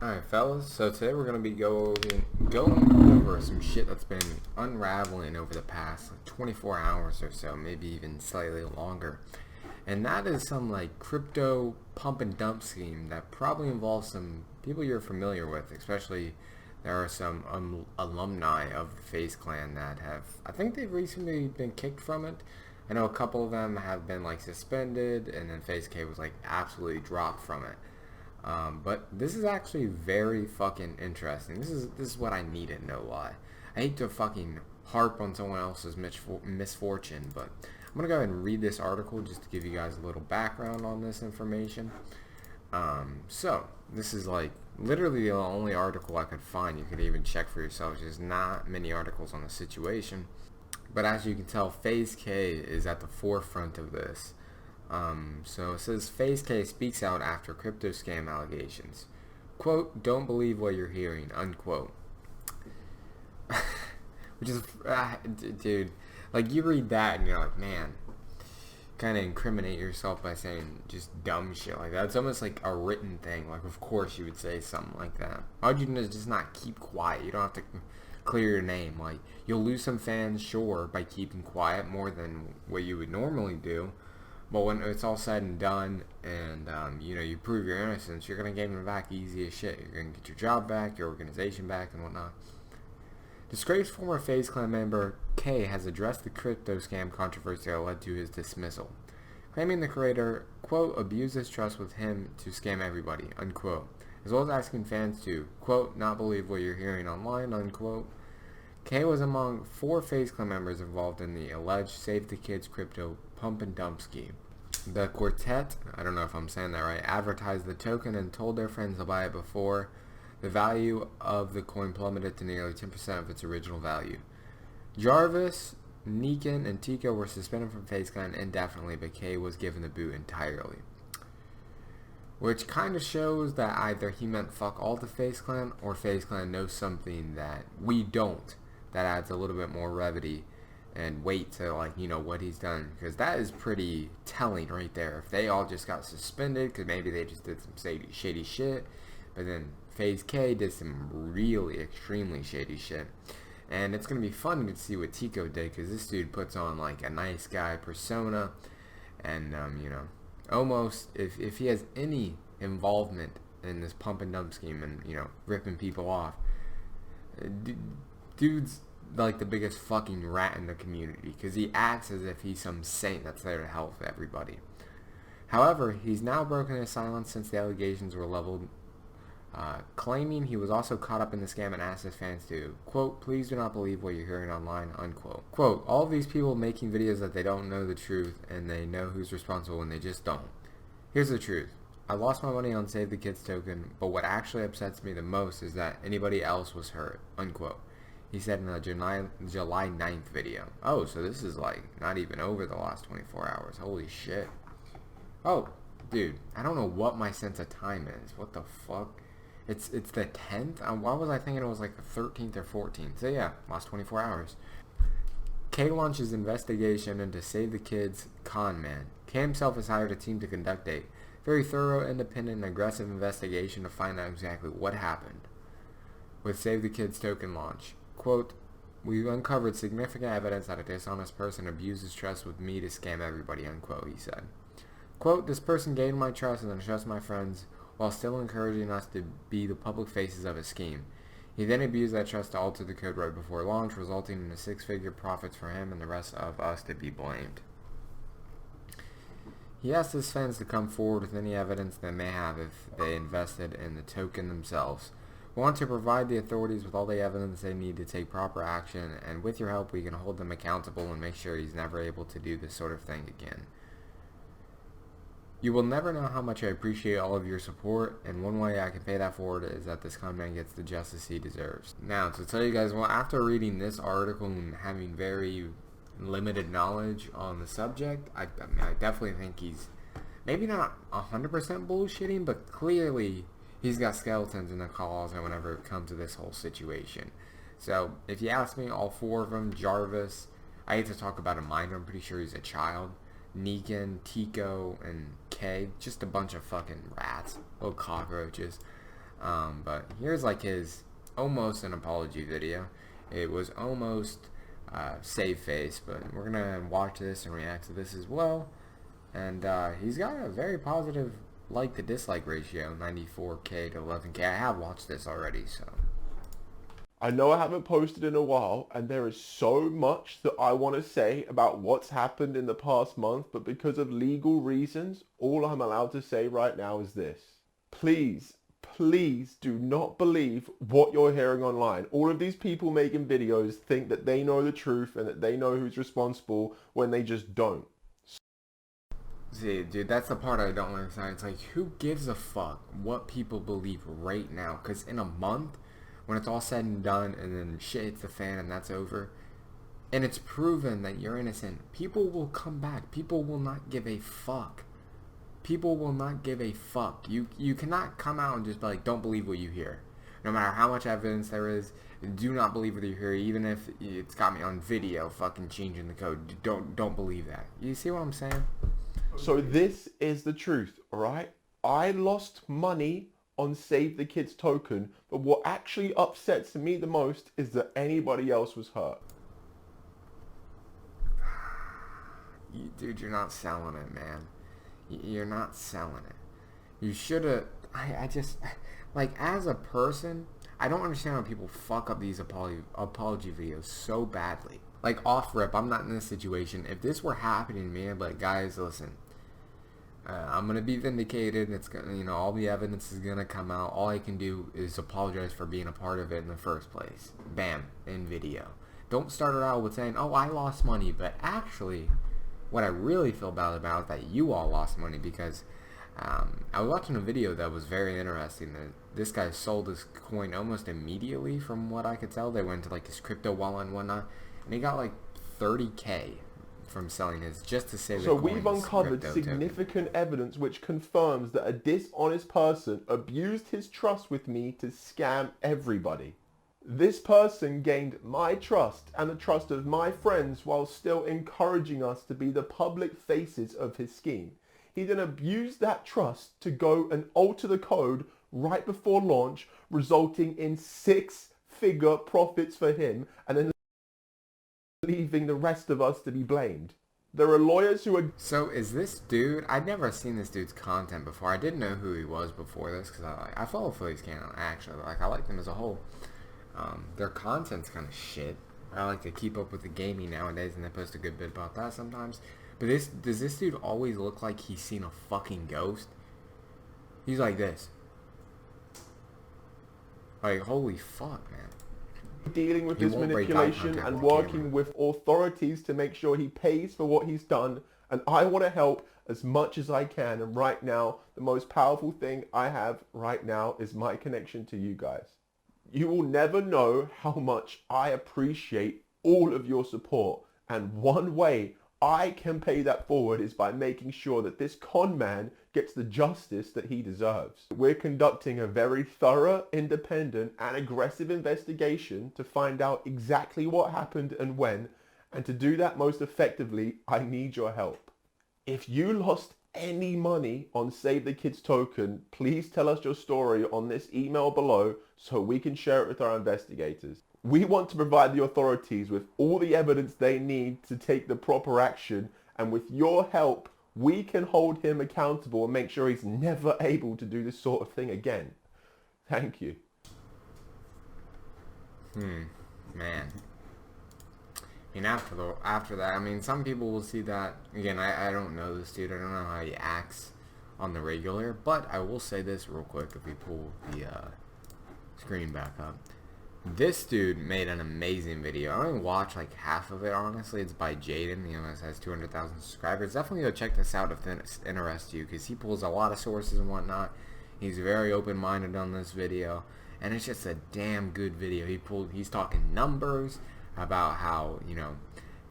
Alright fellas, so today we're going to be going over some shit that's been unraveling over the past 24 hours or so, maybe even slightly longer. And that is some like crypto pump and dump scheme that probably involves some people you're familiar with, especially there are some alumni of the FaZe clan that have, I think they've recently been kicked from it. I know a couple of them have been like suspended, and then FaZe K was like absolutely dropped from it. But this is actually very fucking interesting. This is what I needed, no lie. I hate to fucking harp on someone else's misfortune, but I'm gonna go ahead and read this article just to give you guys a little background on this information. So this is like literally the only article I could find. You could even check for yourself. There's not many articles on the situation, but as you can tell, FaZe K is at the forefront of this. So it says FaZe K speaks out after crypto scam allegations. Quote, don't believe what you're hearing, unquote. Which is, dude, like you read that and you're like, man, kind of incriminate yourself by saying just dumb shit like that. It's almost like a written thing. Like, of course you would say something like that. Why would you just not keep quiet? You don't have to clear your name. Like, you'll lose some fans, sure, by keeping quiet more than what you would normally do. But when it's all said and done, and you prove your innocence, you're gonna gain them back easy as shit. You're gonna get your job back, your organization back, and whatnot. Disgraced former FaZe Clan member K has addressed the crypto scam controversy that led to his dismissal, claiming the creator, quote, abused his trust with him to scam everybody, unquote, as well as asking fans to, quote, not believe what you're hearing online, unquote. K was among 4 FaZe Clan members involved in the alleged Save the Kids crypto pump and dump scheme. The quartet, I don't know if I'm saying that right, advertised the token and told their friends to buy it before the value of the coin plummeted to nearly 10% of its original value. Jarvis, Neekin, and Tico were suspended from FaZe Clan indefinitely, but K was given the boot entirely. Which kind of shows that either he meant fuck all to FaZe Clan, or FaZe Clan knows something that we don't. That adds a little bit more brevity and weight to, like, what he's done, because that is pretty telling right there. If they all just got suspended because maybe they just did some shady shit, but then FaZe K did some really extremely shady shit, and it's gonna be fun to see what Tico did, because this dude puts on like a nice guy persona, and almost if he has any involvement in this pump and dump scheme and ripping people off, dude's like the biggest fucking rat in the community, because he acts as if he's some saint that's there to help everybody. However, he's now broken his silence since the allegations were leveled, claiming he was also caught up in the scam and asked his fans to, quote, please do not believe what you're hearing online, unquote. Quote, all of these people making videos that they don't know the truth and they know who's responsible when they just don't. Here's the truth. I lost my money on Save the Kids token, but what actually upsets me the most is that anybody else was hurt, unquote. He said in a July 9th video. Oh, so this is like not even over the last 24 hours. Holy shit. Oh, dude, I don't know what my sense of time is. What the fuck? It's the 10th? Why was I thinking it was like the 13th or 14th? So yeah, last 24 hours. K launches investigation into Save the Kids con man. K himself has hired a team to conduct a very thorough, independent, and aggressive investigation to find out exactly what happened with Save the Kids token launch. Quote, we've uncovered significant evidence that a dishonest person abuses trust with me to scam everybody, unquote, he said. Quote, this person gained my trust and the trust of my friends while still encouraging us to be the public faces of his scheme. He then abused that trust to alter the code right before launch, resulting in a 6-figure profits for him and the rest of us to be blamed. He asked his fans to come forward with any evidence they may have if they invested in the token themselves. We want to provide the authorities with all the evidence they need to take proper action, and with your help we can hold them accountable and make sure he's never able to do this sort of thing again. You will never know how much I appreciate all of your support, and one way I can pay that forward is that this con man gets the justice he deserves. Now, to tell you guys, well, after reading this article and having very limited knowledge on the subject, I definitely think he's maybe not 100% bullshitting, but clearly he's got skeletons in the closet whenever it comes to this whole situation. So, if you ask me, all 4 of them, Jarvis, I hate to talk about a minor, I'm pretty sure he's a child, Negan, Tico, and K, just a bunch of fucking rats, little cockroaches. But here's like his almost an apology video. It was almost save face, but we're gonna watch this and react to this as well. And he's got a very positive like to dislike ratio, 94K to 11K. I have watched this already, so. I know I haven't posted in a while, and there is so much that I want to say about what's happened in the past month, but because of legal reasons, all I'm allowed to say right now is this. Please, please do not believe what you're hearing online. All of these people making videos think that they know the truth and that they know who's responsible when they just don't. See, dude, that's the part I don't understand. It's like, who gives a fuck what people believe right now? Because in a month, when it's all said and done, and then shit hits the fan and that's over, and it's proven that you're innocent, people will come back. People will not give a fuck. People will not give a fuck. You cannot come out and just be like, don't believe what you hear. No matter how much evidence there is, do not believe what you hear, even if it's got me on video fucking changing the code. Don't believe that. You see what I'm saying? So this is the truth, alright? I lost money on Save the Kids token, but what actually upsets me the most is that anybody else was hurt. Dude, you're not selling it, man. You're not selling it. You should have. I just, like, as a person, I don't understand how people fuck up these apology videos so badly. Like, off rip, I'm not in this situation. If this were happening to me, I'd be like, guys, listen. I'm gonna be vindicated. It's gonna, you know, all the evidence is gonna come out. All I can do is apologize for being a part of it in the first place. Bam, in video. Don't start it out with saying, "Oh, I lost money," but actually, what I really feel bad about is that you all lost money, because I was watching a video that was very interesting. That this guy sold his coin almost immediately, from what I could tell. They went to like his crypto wallet and whatnot, and he got like 30K. From selling his, just to say. So we've uncovered significant evidence which confirms that a dishonest person abused his trust with me to scam everybody. This person gained my trust and the trust of my friends while still encouraging us to be the public faces of his scheme. He then abused that trust to go and alter the code right before launch, resulting in 6-figure profits for him, and then leaving the rest of us to be blamed. There are lawyers who are... So is this dude... I'd never seen this dude's content before. I didn't know who he was before this, because I follow FaZe channel, actually. Like, I like them as a whole. Their content's kind of shit. I like to keep up with the gaming nowadays, and they post a good bit about that sometimes. But does this dude always look like he's seen a fucking ghost? He's like this. Like, holy fuck, man. Dealing with this manipulation and working with authorities to make sure he pays for what he's done, and I want to help as much as I can. And right now, the most powerful thing I have right now is my connection to you guys. You will never know how much I appreciate all of your support, and one way I can pay that forward is by making sure that this con man gets the justice that he deserves. We're conducting a very thorough, independent, and aggressive investigation to find out exactly what happened and when, and to do that most effectively, I need your help. If you lost any money on Save the Kids token, please tell us your story on this email below so we can share it with our investigators. We want to provide the authorities with all the evidence they need to take the proper action, and with your help, we can hold him accountable and make sure he's never able to do this sort of thing again. Thank you. Man. I mean, after that, I mean, some people will see that. Again, I don't know this dude. I don't know how he acts on the regular, but I will say this real quick if we pull the screen back up. This dude made an amazing video. I only watched like half of it, honestly. It's by Jaden. You know, it has 200,000 subscribers. Definitely go check this out if this interests you, because he pulls a lot of sources and whatnot. He's very open-minded on this video, and it's just a damn good video. He's talking numbers about how, you know,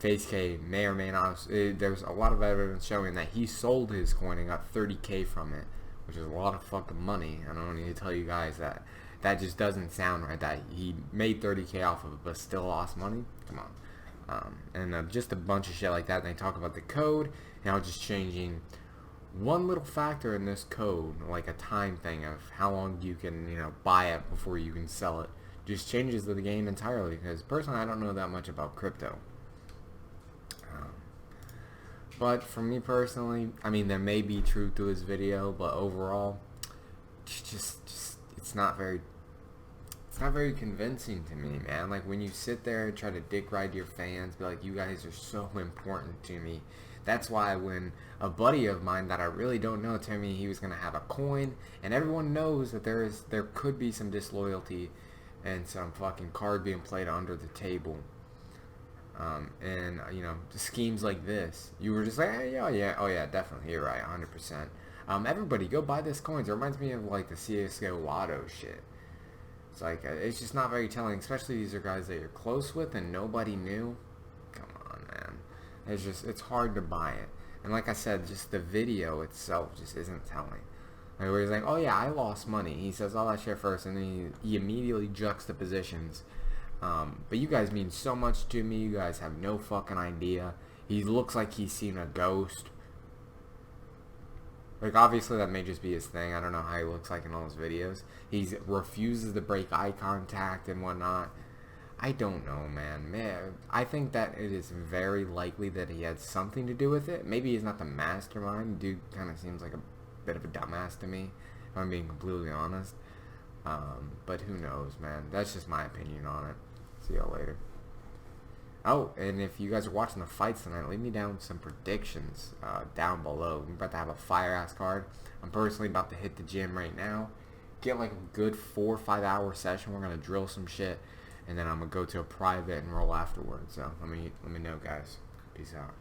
FaZe may or may not. There's a lot of evidence showing that he sold his coin and got 30K from it, which is a lot of fucking money. I don't need to tell you guys that. That just doesn't sound right, that he made 30K off of it but still lost money. Come on. And just a bunch of shit like that. And they talk about the code, and how just changing one little factor in this code, like a time thing of how long you can, buy it before you can sell it, just changes the game entirely. Because personally, I don't know that much about crypto. But for me personally, I mean, there may be truth to his video, but overall, just it's not very convincing to me, man. Like, when you sit there and try to dick ride your fans, be like, you guys are so important to me. That's why when a buddy of mine that I really don't know told me he was gonna have a coin, and everyone knows that there could be some disloyalty and some fucking card being played under the table. And schemes like this, you were just like, hey, oh yeah, definitely, you're right, 100%. Everybody go buy this coins. It reminds me of like the CSGO Lotto shit. It's like, it's just not very telling, especially these are guys that you're close with and nobody knew. Come on, man. It's hard to buy it. And like I said, just the video itself just isn't telling. Like, where he's like, oh yeah, I lost money. He says all that shit first, and then he immediately juxtapositions. But you guys mean so much to me. You guys have no fucking idea. He looks like he's seen a ghost. Like, obviously that may just be his thing. I don't know how he looks like in all his videos. He refuses to break eye contact and whatnot. I don't know, man. I think that it is very likely that he had something to do with it. Maybe he's not the mastermind. Dude kind of seems like a bit of a dumbass to me, if I'm being completely honest. But who knows, man. That's just my opinion on it. See y'all later. Oh, and if you guys are watching the fights tonight, leave me down some predictions down below. I'm about to have a fire-ass card. I'm personally about to hit the gym right now. Get like a good 4 or 5 hour session. We're going to drill some shit. And then I'm going to go to a private and roll afterwards. So let me know, guys. Peace out.